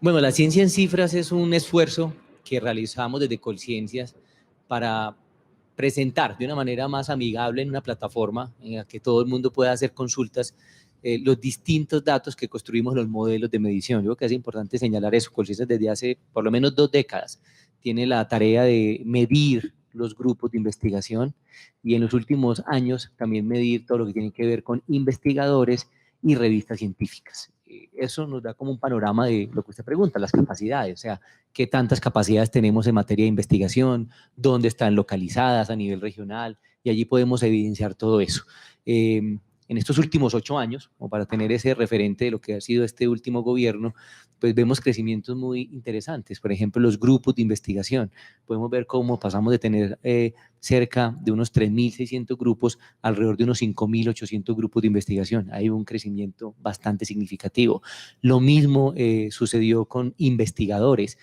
Bueno, la ciencia en cifras es un esfuerzo que realizamos desde Colciencias para presentar de una manera más amigable en una plataforma en la que todo el mundo pueda hacer consultas los distintos datos que construimos los modelos de medición. Yo creo que es importante señalar eso. Colciencias desde hace por lo menos 2 décadas tiene la tarea de medir los grupos de investigación y en los últimos años también medir todo lo que tiene que ver con investigadores y revistas científicas. Eso nos da como un panorama de lo que usted pregunta, las capacidades, o sea, qué tantas capacidades tenemos en materia de investigación, dónde están localizadas a nivel regional, y allí podemos evidenciar todo eso. En estos últimos 8 años, como para tener ese referente de lo que ha sido este último gobierno, pues vemos crecimientos muy interesantes. Por ejemplo, los grupos de investigación. Podemos ver cómo pasamos de tener cerca de unos 3.600 grupos alrededor de unos 5.800 grupos de investigación. Hay un crecimiento bastante significativo. Lo mismo sucedió con investigadores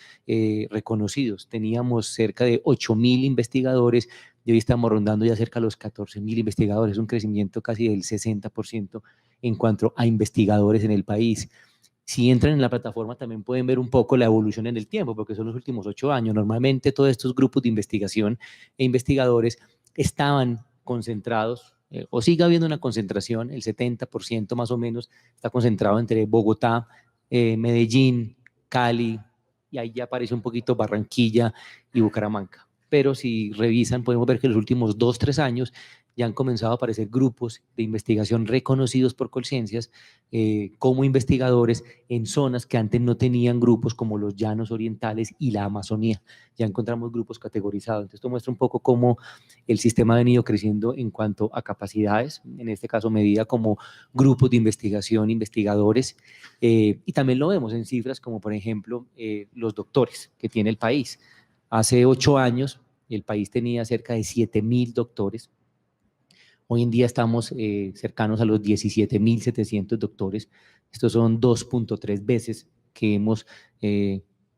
reconocidos. Teníamos cerca de 8.000 investigadores y hoy estamos rondando ya cerca de los 14.000 investigadores, un crecimiento casi del 60% en cuanto a investigadores en el país. Si entran en la plataforma también pueden ver un poco la evolución en el tiempo, porque son los últimos 8 años. Normalmente todos estos grupos de investigación e investigadores estaban concentrados, o sigue habiendo una concentración, el 70% más o menos está concentrado entre Bogotá, Medellín, Cali, y ahí ya aparece un poquito Barranquilla y Bucaramanga. Pero si revisan, podemos ver que en los últimos 2, 3 años ya han comenzado a aparecer grupos de investigación reconocidos por Colciencias como investigadores en zonas que antes no tenían grupos como los llanos orientales y la Amazonía. Ya encontramos grupos categorizados. Entonces, esto muestra un poco cómo el sistema ha venido creciendo en cuanto a capacidades, en este caso medida como grupos de investigación, investigadores, y también lo vemos en cifras como, por ejemplo, los doctores que tiene el país. Hace 8 años el país tenía cerca de 7.000 doctores. Hoy en día estamos cercanos a los 17.700 doctores. Estos son 2.3 veces que hemos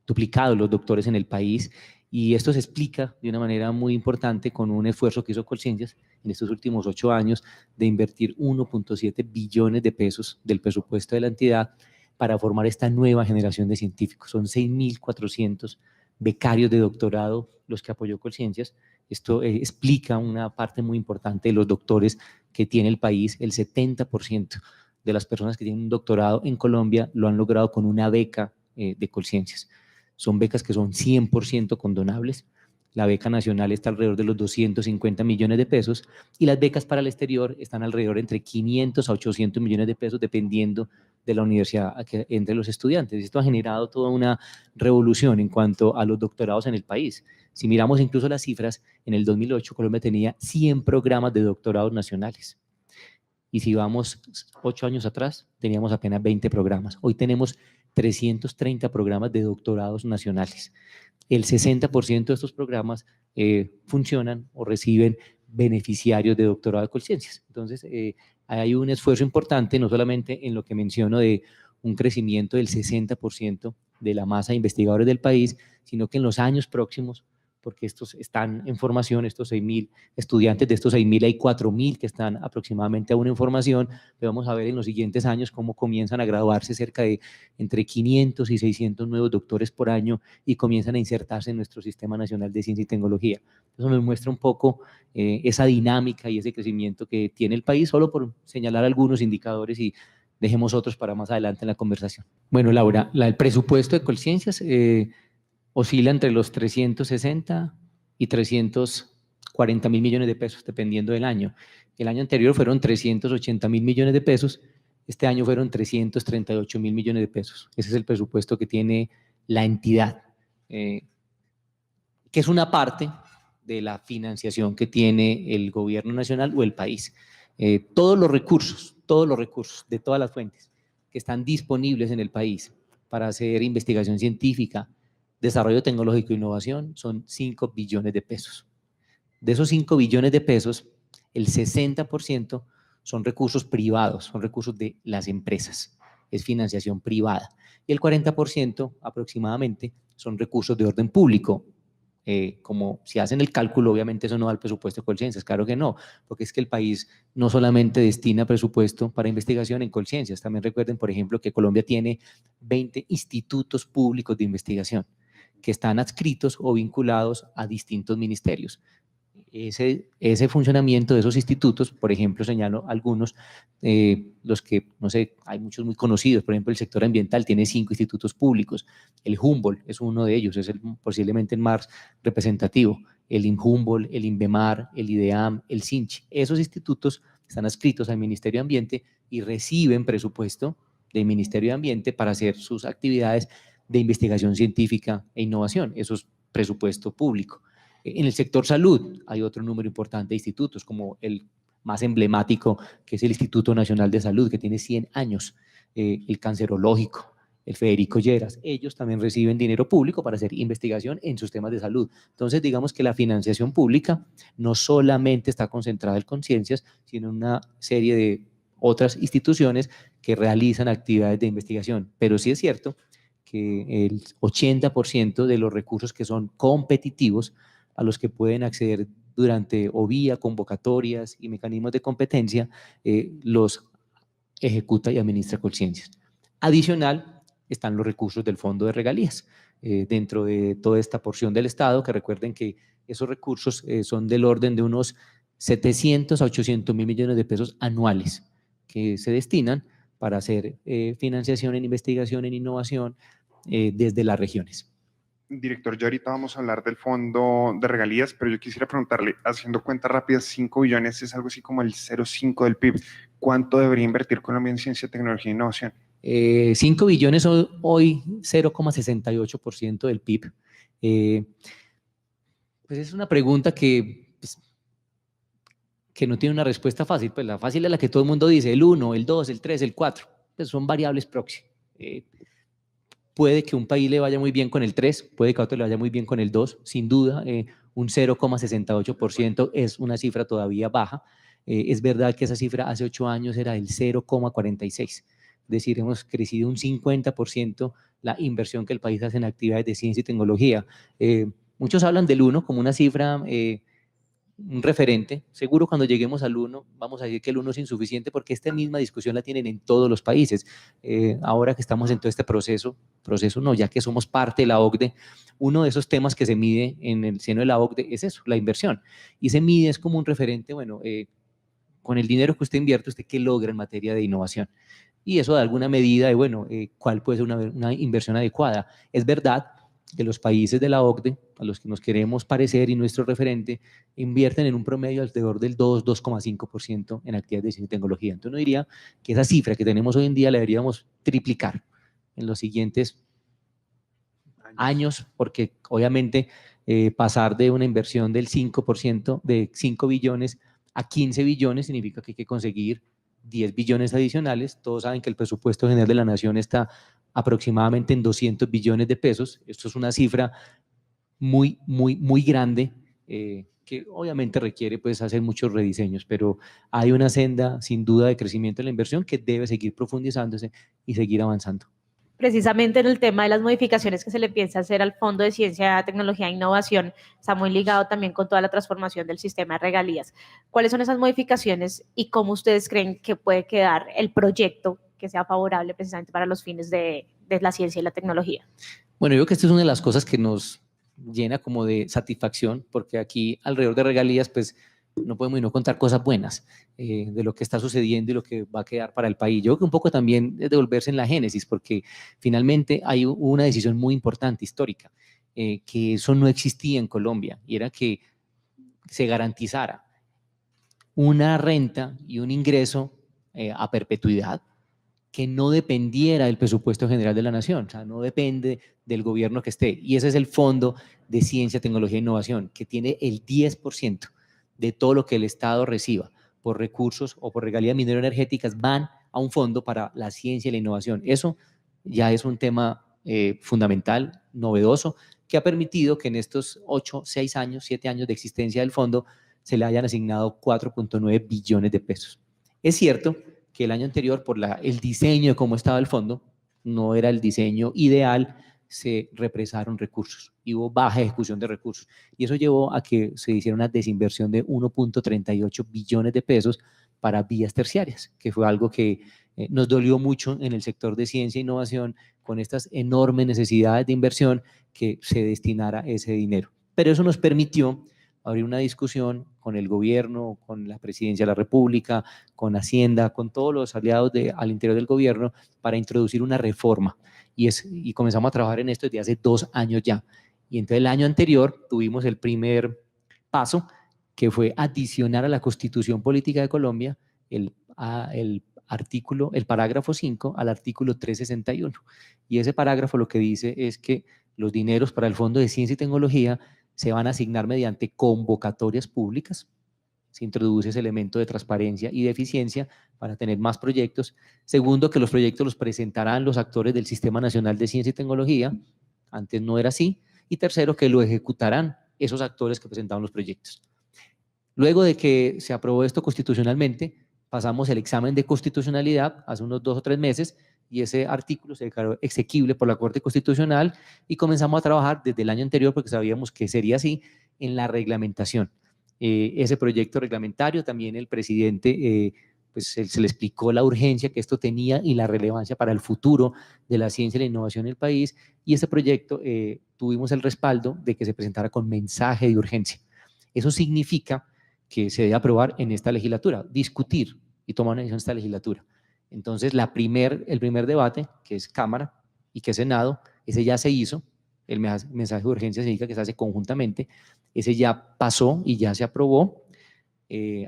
duplicado los doctores en el país, y esto se explica de una manera muy importante con un esfuerzo que hizo Colciencias en estos últimos 8 años de invertir 1.7 billones de pesos del presupuesto de la entidad para formar esta nueva generación de científicos. Son 6.400 becarios de doctorado los que apoyó Colciencias. Esto explica una parte muy importante de los doctores que tiene el país. El 70% de las personas que tienen un doctorado en Colombia lo han logrado con una beca de Colciencias. Son becas que son 100% condonables. La beca nacional está alrededor de los 250 millones de pesos y las becas para el exterior están alrededor entre 500 a 800 millones de pesos dependiendo de la universidad entre los estudiantes. Esto ha generado toda una revolución en cuanto a los doctorados en el país. Si miramos incluso las cifras, en el 2008 Colombia tenía 100 programas de doctorados nacionales. Y si vamos 8 años atrás, teníamos apenas 20 programas. Hoy tenemos 330 programas de doctorados nacionales. El 60% de estos programas funcionan o reciben beneficiarios de doctorado de Colciencias. Entonces, hay un esfuerzo importante, no solamente en lo que menciono de un crecimiento del 60% de la masa de investigadores del país, sino que en los años próximos, porque estos están en formación, estos 6.000 estudiantes, de estos 6.000 hay 4.000 que están aproximadamente aún en formación, pero vamos a ver en los siguientes años cómo comienzan a graduarse cerca de entre 500 y 600 nuevos doctores por año y comienzan a insertarse en nuestro Sistema Nacional de Ciencia y Tecnología. Eso nos muestra un poco esa dinámica y ese crecimiento que tiene el país, solo por señalar algunos indicadores y dejemos otros para más adelante en la conversación. Bueno, Laura, el presupuesto de Colciencias oscila entre los 360 y 340.000 millones de pesos, dependiendo del año. El año anterior fueron 380.000 millones de pesos, este año fueron 338.000 millones de pesos. Ese es el presupuesto que tiene la entidad, que es una parte de la financiación que tiene el gobierno nacional o el país. Todos los recursos de todas las fuentes que están disponibles en el país para hacer investigación científica, desarrollo tecnológico e innovación son 5 billones de pesos. De esos 5 billones de pesos, el 60% son recursos privados, son recursos de las empresas, es financiación privada. Y el 40% aproximadamente son recursos de orden público, como si hacen el cálculo, obviamente eso no da el presupuesto de Colciencias, claro que no, porque es que el país no solamente destina presupuesto para investigación en Colciencias, también recuerden, por ejemplo, que Colombia tiene 20 institutos públicos de investigación que están adscritos o vinculados a distintos ministerios. Ese funcionamiento de esos institutos, por ejemplo, señalo algunos, los que, no sé, hay muchos muy conocidos, por ejemplo, el sector ambiental tiene 5 institutos públicos, el Humboldt es uno de ellos, es posiblemente el más representativo, el INHumboldt, el INVEMAR, el IDEAM, el SINCH, esos institutos están adscritos al Ministerio de Ambiente y reciben presupuesto del Ministerio de Ambiente para hacer sus actividades de investigación científica e innovación, eso es presupuesto público. En el sector salud hay otro número importante de institutos, como el más emblemático, que es el Instituto Nacional de Salud, que tiene 100 años, el cancerológico, el Federico Lleras. Ellos también reciben dinero público para hacer investigación en sus temas de salud. Entonces, digamos que la financiación pública no solamente está concentrada en Colciencias, sino en una serie de otras instituciones que realizan actividades de investigación. Pero sí es cierto que el 80% de los recursos que son competitivos, a los que pueden acceder durante o vía convocatorias y mecanismos de competencia, los ejecuta y administra Colciencias. Adicional, están los recursos del Fondo de Regalías, dentro de toda esta porción del Estado, que recuerden que esos recursos son del orden de unos 700 a 800 mil millones de pesos anuales, que se destinan para hacer financiación en investigación, en innovación, desde las regiones. Director, ya ahorita vamos a hablar del fondo de regalías, pero yo quisiera preguntarle, haciendo cuentas rápidas, 5 billones es algo así como el 0,5 del PIB. ¿Cuánto debería invertir Colombia en ciencia, tecnología e innovación? 5 billones hoy 0,68% del PIB. Pues es una pregunta que no tiene una respuesta fácil. Pues la fácil es la que todo el mundo dice, el 1, el 2, el 3, el 4. Pues son variables proxy. Puede que un país le vaya muy bien con el 3, puede que a otro le vaya muy bien con el 2, sin duda, un 0,68% es una cifra todavía baja. Es verdad que esa cifra hace 8 años era el 0,46%, es decir, hemos crecido un 50% la inversión que el país hace en actividades de ciencia y tecnología. Muchos hablan del 1 como una cifra, un referente. Seguro cuando lleguemos al 1 vamos a decir que el 1 es insuficiente, porque esta misma discusión la tienen en todos los países. Ahora que estamos en todo este proceso no, ya que somos parte de la OCDE, uno de esos temas que se mide en el seno de la OCDE es eso, la inversión. Y se mide, es como un referente, bueno, con el dinero que usted invierte, ¿usted qué logra en materia de innovación? Y eso da alguna medida de, bueno, cuál puede ser una inversión adecuada. Es verdad que los países de la OCDE, a los que nos queremos parecer y nuestro referente, invierten en un promedio alrededor del 2,5% en actividades de ciencia y tecnología. Entonces uno diría que esa cifra que tenemos hoy en día la deberíamos triplicar en los siguientes años, porque obviamente pasar de una inversión del 5%, de 5 billones a 15 billones, significa que hay que conseguir 10 billones adicionales. Todos saben que el presupuesto general de la nación está aproximadamente en 200 billones de pesos. Esto es una cifra muy, muy, muy grande, que obviamente requiere pues hacer muchos rediseños, pero hay una senda sin duda de crecimiento en la inversión que debe seguir profundizándose y seguir avanzando. Precisamente en el tema de las modificaciones que se le piensa hacer al Fondo de Ciencia, Tecnología e Innovación, está muy ligado también con toda la transformación del sistema de regalías. ¿Cuáles son esas modificaciones y cómo ustedes creen que puede quedar el proyecto que sea favorable precisamente para los fines de la ciencia y la tecnología? Bueno, yo creo que esta es una de las cosas que nos llena como de satisfacción, porque aquí alrededor de regalías, pues no podemos no contar cosas buenas de lo que está sucediendo y lo que va a quedar para el país. Yo creo que un poco también es devolverse en la génesis, porque finalmente hay una decisión muy importante, histórica, que eso no existía en Colombia, y era que se garantizara una renta y un ingreso a perpetuidad que no dependiera del presupuesto general de la nación, o sea, no depende del gobierno que esté. Y ese es el Fondo de Ciencia, Tecnología e Innovación, que tiene el 10% de todo lo que el Estado reciba por recursos o por regalías mineroenergéticas van a un fondo para la ciencia y la innovación. Eso ya es un tema fundamental, novedoso, que ha permitido que en estos 8, 6 años, 7 años de existencia del fondo se le hayan asignado 4,9 billones de pesos. Es cierto que el año anterior, por el diseño de cómo estaba el fondo, no era el diseño ideal, se represaron recursos y hubo baja ejecución de recursos. Y eso llevó a que se hiciera una desinversión de 1.38 billones de pesos para vías terciarias, que fue algo que nos dolió mucho en el sector de ciencia e innovación, con estas enormes necesidades de inversión, que se destinara ese dinero. Pero eso nos permitió abrir una discusión con el gobierno, con la Presidencia de la República, con Hacienda, con todos los aliados al interior del gobierno, para introducir una reforma. Y comenzamos a trabajar en esto desde hace 2 años ya. Y entonces el año anterior tuvimos el primer paso, que fue adicionar a la Constitución Política de Colombia el parágrafo 5 al artículo 361. Y ese parágrafo lo que dice es que los dineros para el Fondo de Ciencia y Tecnología se van a asignar mediante convocatorias públicas. Se introduce ese elemento de transparencia y de eficiencia para tener más proyectos. Segundo, que los proyectos los presentarán los actores del Sistema Nacional de Ciencia y Tecnología. Antes no era así. Y tercero, que lo ejecutarán esos actores que presentaron los proyectos. Luego de que se aprobó esto constitucionalmente, pasamos el examen de constitucionalidad hace unos 2 o 3 meses, y ese artículo se declaró exequible por la Corte Constitucional, y comenzamos a trabajar desde el año anterior, porque sabíamos que sería así, en la reglamentación. Ese proyecto reglamentario también el presidente pues se le explicó la urgencia que esto tenía y la relevancia para el futuro de la ciencia y la innovación en el país, y este proyecto tuvimos el respaldo de que se presentara con mensaje de urgencia. Eso significa que se debe aprobar en esta legislatura, discutir y tomar una decisión en esta legislatura. Entonces, el primer debate, que es Cámara y que es Senado, ese ya se hizo. El mensaje de urgencia significa que se hace conjuntamente. Ese ya pasó y ya se aprobó.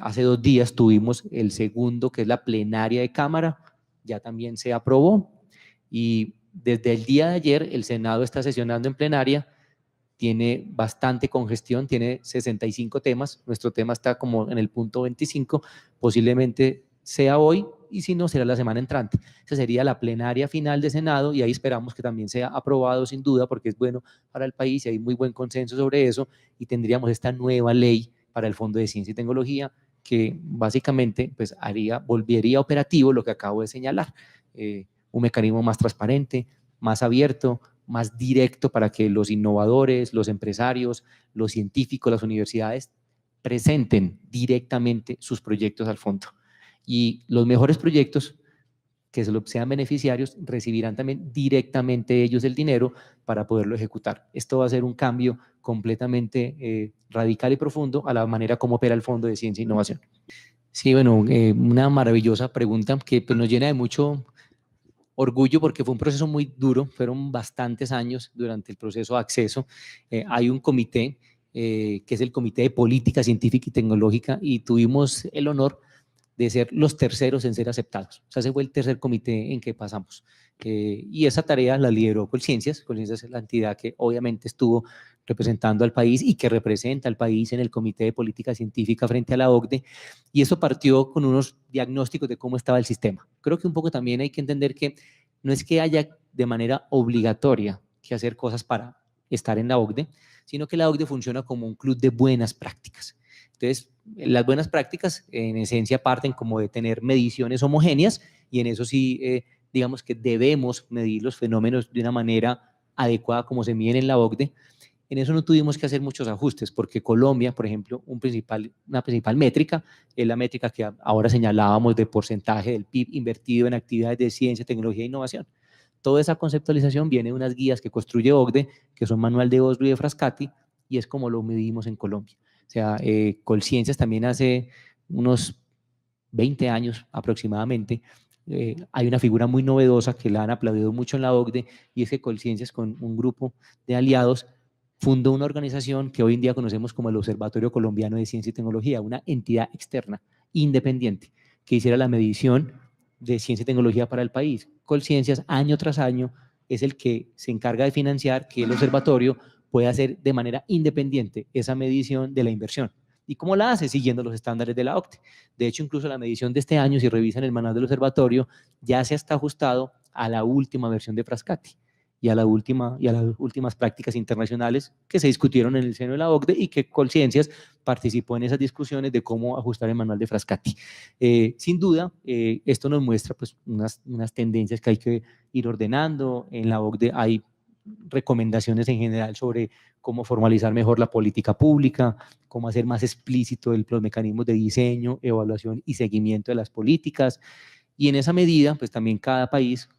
Hace 2 días tuvimos el segundo, que es la plenaria de Cámara, ya también se aprobó. Y desde el día de ayer el Senado está sesionando en plenaria. Tiene bastante congestión, tiene 65 temas. Nuestro tema está como en el punto 25, posiblemente sea hoy, y si no, será la semana entrante. Esa sería la plenaria final de Senado, y ahí esperamos que también sea aprobado sin duda, porque es bueno para el país y hay muy buen consenso sobre eso, y tendríamos esta nueva ley para el Fondo de Ciencia y Tecnología, que básicamente pues, volvería operativo lo que acabo de señalar, un mecanismo más transparente, más abierto, más directo, para que los innovadores, los empresarios, los científicos, las universidades presenten directamente sus proyectos al fondo. Y los mejores proyectos que sean beneficiarios recibirán también directamente ellos el dinero para poderlo ejecutar. Esto va a ser un cambio completamente radical y profundo a la manera como opera el Fondo de Ciencia e Innovación. Sí, bueno, una maravillosa pregunta que pues, nos llena de mucho orgullo, porque fue un proceso muy duro, fueron bastantes años durante el proceso de acceso. Hay un comité que es el Comité de Política Científica y Tecnológica, y tuvimos el honor de ser los terceros en ser aceptados. O sea, ese fue el tercer comité en que pasamos. Y esa tarea la lideró Colciencias. Colciencias es la entidad que obviamente estuvo representando al país y que representa al país en el Comité de Política Científica frente a la OCDE, y eso partió con unos diagnósticos de cómo estaba el sistema. Creo que un poco también hay que entender que no es que haya de manera obligatoria que hacer cosas para estar en la OCDE, sino que la OCDE funciona como un club de buenas prácticas. Entonces, las buenas prácticas en esencia parten como de tener mediciones homogéneas, y en eso sí, digamos que debemos medir los fenómenos de una manera adecuada como se miden en la OCDE. En eso no tuvimos que hacer muchos ajustes, porque Colombia, por ejemplo, una principal métrica es la métrica que ahora señalábamos de porcentaje del PIB invertido en actividades de ciencia, tecnología e innovación. Toda esa conceptualización viene de unas guías que construye OCDE, que son Manual de Oslo y de Frascati, y es como lo medimos en Colombia. O sea, Colciencias también hace unos 20 años aproximadamente, hay una figura muy novedosa que la han aplaudido mucho en la OCDE, y es que Colciencias, con un grupo de aliados, fundó una organización que hoy en día conocemos como el Observatorio Colombiano de Ciencia y Tecnología, una entidad externa, independiente, que hiciera la medición de ciencia y tecnología para el país. Colciencias, año tras año, es el que se encarga de financiar que el observatorio pueda hacer de manera independiente esa medición de la inversión. ¿Y cómo la hace? Siguiendo los estándares de la OCDE. De hecho, incluso la medición de este año, si revisan el manual del observatorio, ya se está ajustado a la última versión de Frascati y a las últimas prácticas internacionales que se discutieron en el seno de la OCDE, y que Colciencias participó en esas discusiones de cómo ajustar el manual de Frascati. Sin duda, esto nos muestra pues, unas tendencias que hay que ir ordenando. En la OCDE hay recomendaciones en general sobre cómo formalizar mejor la política pública, cómo hacer más explícito los mecanismos de diseño, evaluación y seguimiento de las políticas. Y en esa medida, pues también cada país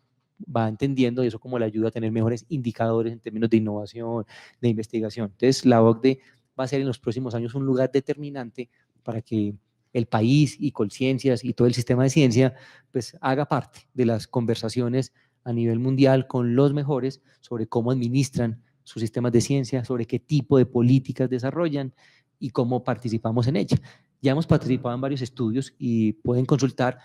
va entendiendo eso como le ayuda a tener mejores indicadores en términos de innovación, de investigación. Entonces, la OCDE va a ser en los próximos años un lugar determinante para que el país y Colciencias y todo el sistema de ciencia pues haga parte de las conversaciones a nivel mundial con los mejores sobre cómo administran sus sistemas de ciencia, sobre qué tipo de políticas desarrollan y cómo participamos en ella. Ya hemos participado en varios estudios y pueden consultar.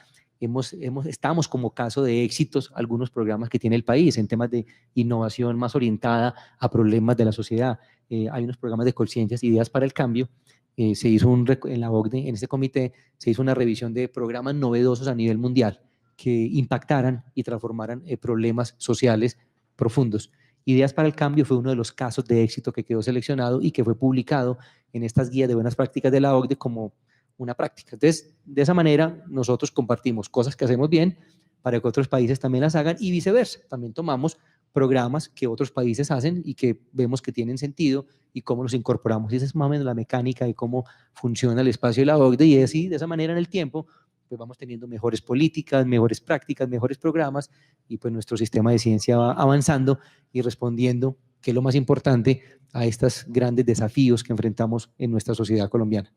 Estamos como caso de éxitos algunos programas que tiene el país en temas de innovación más orientada a problemas de la sociedad. Hay unos programas de Colciencias, Ideas para el Cambio. Se hizo en la OCDE, en este comité, se hizo una revisión de programas novedosos a nivel mundial que impactaran y transformaran problemas sociales profundos. Ideas para el Cambio fue uno de los casos de éxito que quedó seleccionado y que fue publicado en estas guías de buenas prácticas de la OCDE como una práctica. Entonces, de esa manera, nosotros compartimos cosas que hacemos bien para que otros países también las hagan y viceversa. También tomamos programas que otros países hacen y que vemos que tienen sentido y cómo los incorporamos. Y esa es más o menos la mecánica de cómo funciona el espacio de la OCDE, y así, de esa manera en el tiempo, pues vamos teniendo mejores políticas, mejores prácticas, mejores programas, y pues nuestro sistema de ciencia va avanzando y respondiendo, que es lo más importante, a estos grandes desafíos que enfrentamos en nuestra sociedad colombiana.